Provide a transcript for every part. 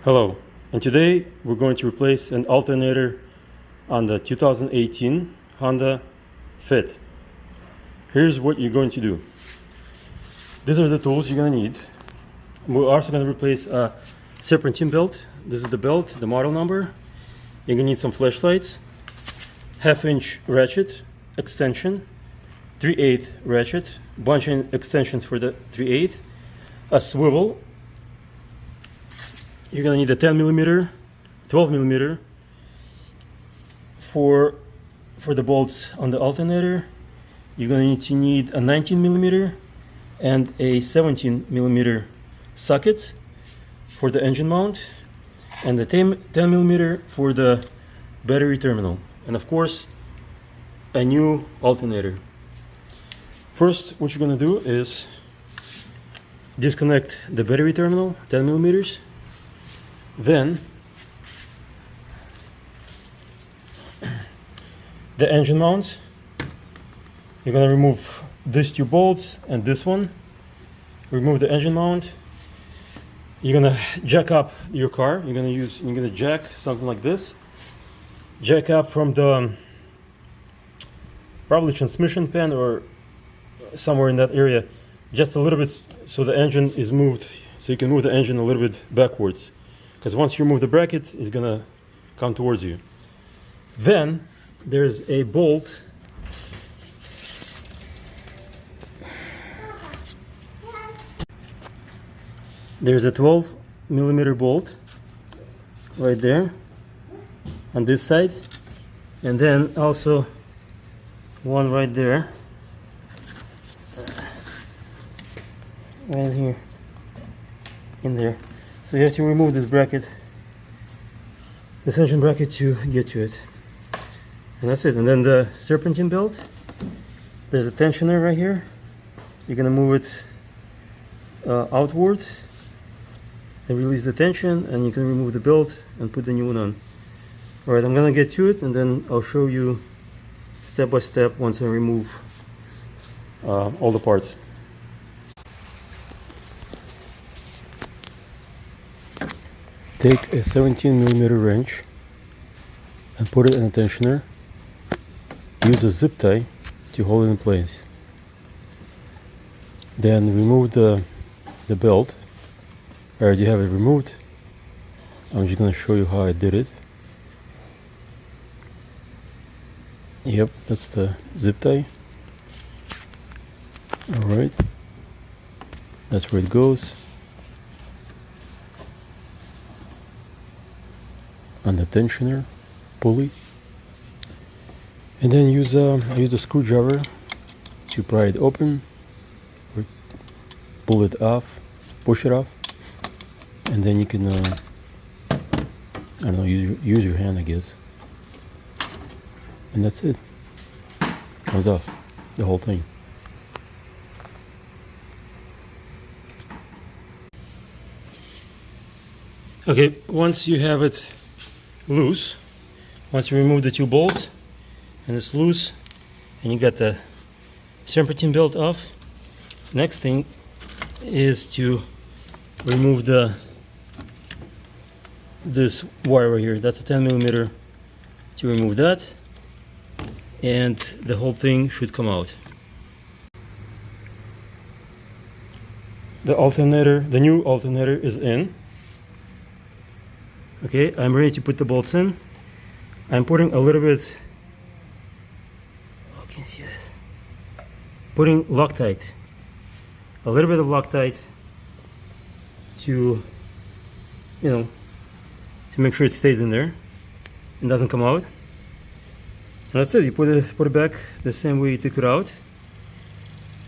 Hello, and today we're going to replace an alternator on the 2018 Honda Fit. Here's what you're going to do. These are the tools you're going to need. We're also going to replace a serpentine belt. This is the belt, the model number. You're going to need some flashlights, 1/2-inch ratchet extension, 3/8 ratchet, bunch of extensions for the 3/8, a swivel. You're going to need a 10 millimeter, 12 millimeter for the bolts on the alternator. You're going to need a 19 millimeter and a 17 millimeter socket for the engine mount, and the 10 millimeter for the battery terminal, and of course a new alternator. First, what you're going to do is disconnect the battery terminal, 10 millimeters. Then the engine mount, you're going to remove these two bolts and this one. Remove the engine mount. You're going to jack up your car. You're going to jack something like this. Jack up from the probably transmission pan or somewhere in that area, just a little bit, so the engine is moved, so you can move the engine a little bit backwards. Because once you remove the bracket, it's gonna come towards you. Then there's a bolt. There's a 12 millimeter bolt right there on this side, and then also one right there, right here in there. So you have to remove this bracket, this engine bracket, to get to it. And that's it. And then the serpentine belt, there's a tensioner right here. You're gonna move it outward and release the tension, and you can remove the belt and put the new one on. Alright, I'm gonna get to it and then I'll show you step by step once I remove all the parts. Take a 17 millimeter wrench and put it in a tensioner. Use a zip tie to hold it in place. Then remove the belt. I already have it removed. I'm just going to show you how I did it. Yep, that's the zip tie. Alright, that's where it goes. On the tensioner pulley, and then I use a screwdriver to pry it open, or pull it off, push it off, and then you can I don't know, use your hand, I guess, and that's it. Comes off the whole thing. Okay, once you have it loose, once you remove the two bolts and it's loose and you got the serpentine belt off, next thing is to remove this wire right here. That's a 10 millimeter to remove that, and the whole thing should come out. The alternator, the new alternator, is in. Okay, I'm ready to put the bolts in. I'm putting a little bit, oh, can you see this? Putting Loctite, a little bit of Loctite to, to make sure it stays in there and doesn't come out. And that's it. You put it back the same way you took it out,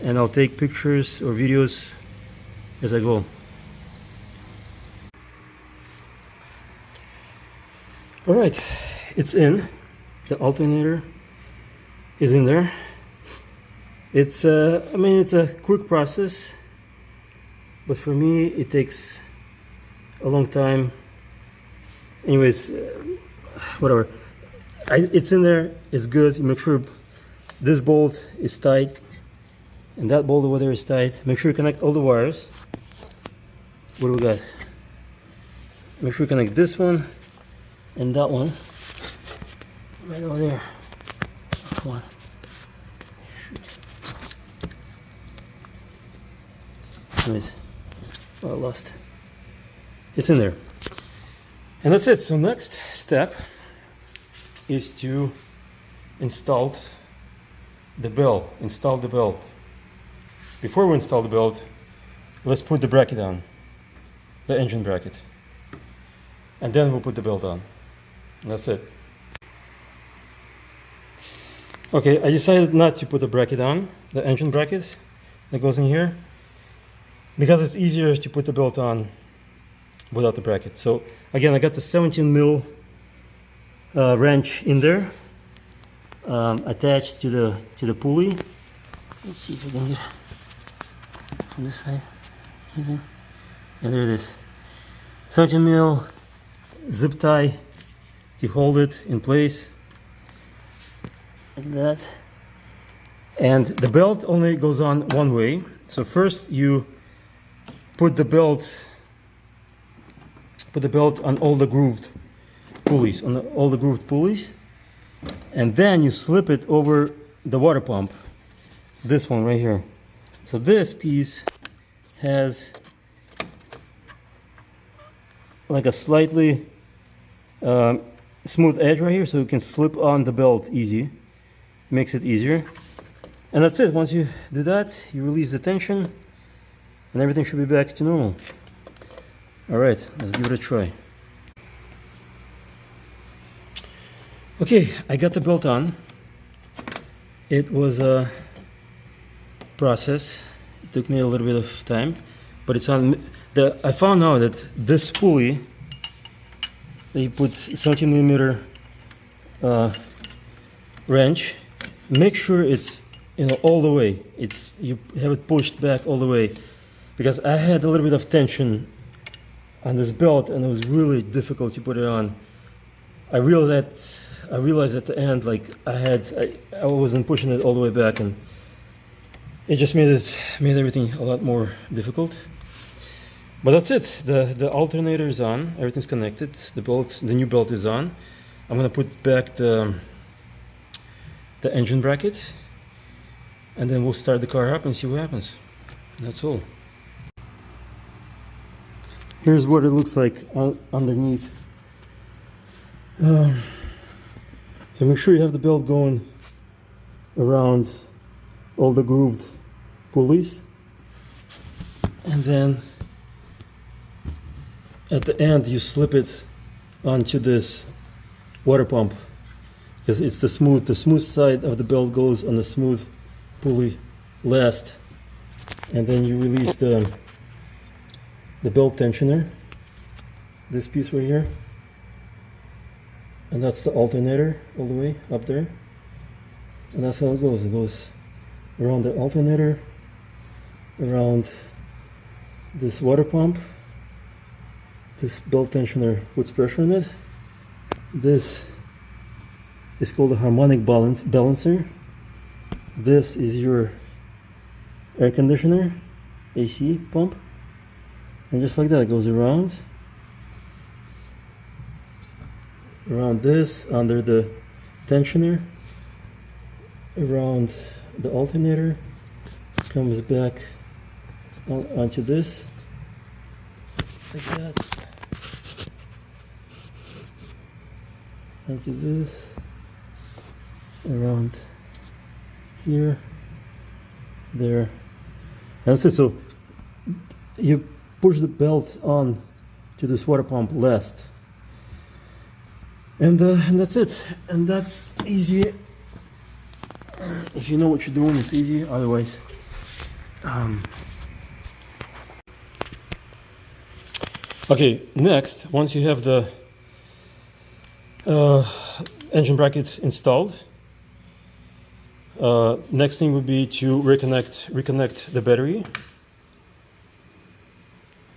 and I'll take pictures or videos as I go. Alright, it's in. The alternator is in there. It's it's a quick process, but for me it takes a long time. Anyways, whatever. It's in there, it's good. You make sure this bolt is tight and that bolt over there is tight. Make sure you connect all the wires. What do we got? make sure you connect this one and that one right over there. Come on. Shoot. Anyways, oh, I lost. It's in there. And that's it. So next step is to install the belt. Install the belt. Before we install the belt, let's put the bracket on, the engine bracket, and then we'll put the belt on. And that's it. Okay, I decided not to put the bracket on, the engine bracket that goes in here, because it's easier to put the belt on without the bracket. So again, I got the 17 mil wrench in there, attached to the pulley. Let's see if I can get it from this side. Yeah, there it is. 17 mil zip tie to hold it in place like that. And the belt only goes on one way. So first you put the belt on all the grooved pulleys, and then you slip it over the water pump, this one right here. So this piece has like a slightly smooth edge right here, so you can slip on the belt easy. Makes it easier. And that's it. Once you do that, you release the tension and everything should be back to normal. Alright, let's give it a try. Okay, I got the belt on. It was a process. It took me a little bit of time, but it's on. I found out that this pulley, they put 17 millimeter wrench. Make sure it's all the way. You have it pushed back all the way, because I had a little bit of tension on this belt and it was really difficult to put it on. I realized at the end, like I wasn't pushing it all the way back, and it just made everything a lot more difficult. But that's it. The alternator is on. Everything's connected. The new belt is on. I'm gonna put back the engine bracket, and then we'll start the car up and see what happens. That's all. Here's what it looks like underneath. So make sure you have the belt going around all the grooved pulleys, and then at the end you slip it onto this water pump, because it's the smooth side of the belt goes on the smooth pulley last, and then you release the belt tensioner, this piece right here, and that's the alternator all the way up there, and that's how it goes. It goes around the alternator, around this water pump. This belt tensioner puts pressure on it. This is called a harmonic balancer. This is your air conditioner, AC pump. And just like that, it goes around this, under the tensioner, around the alternator, comes back onto this, like that, onto this, around here, there. That's it. So you push the belt on to this water pump last, and that's it. And that's easy. If you know what you're doing, it's easy. Otherwise, okay. Next, once you have the engine bracket installed, next thing would be to reconnect the battery.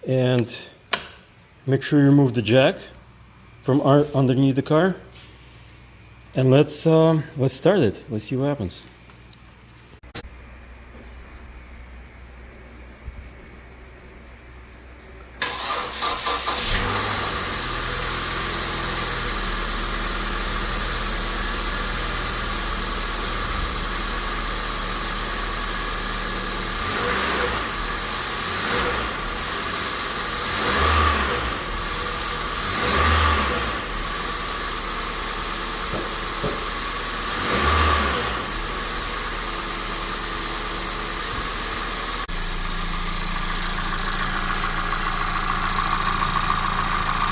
And make sure you remove the jack from underneath the car, and let's start it. Let's see what happens.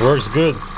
Works good.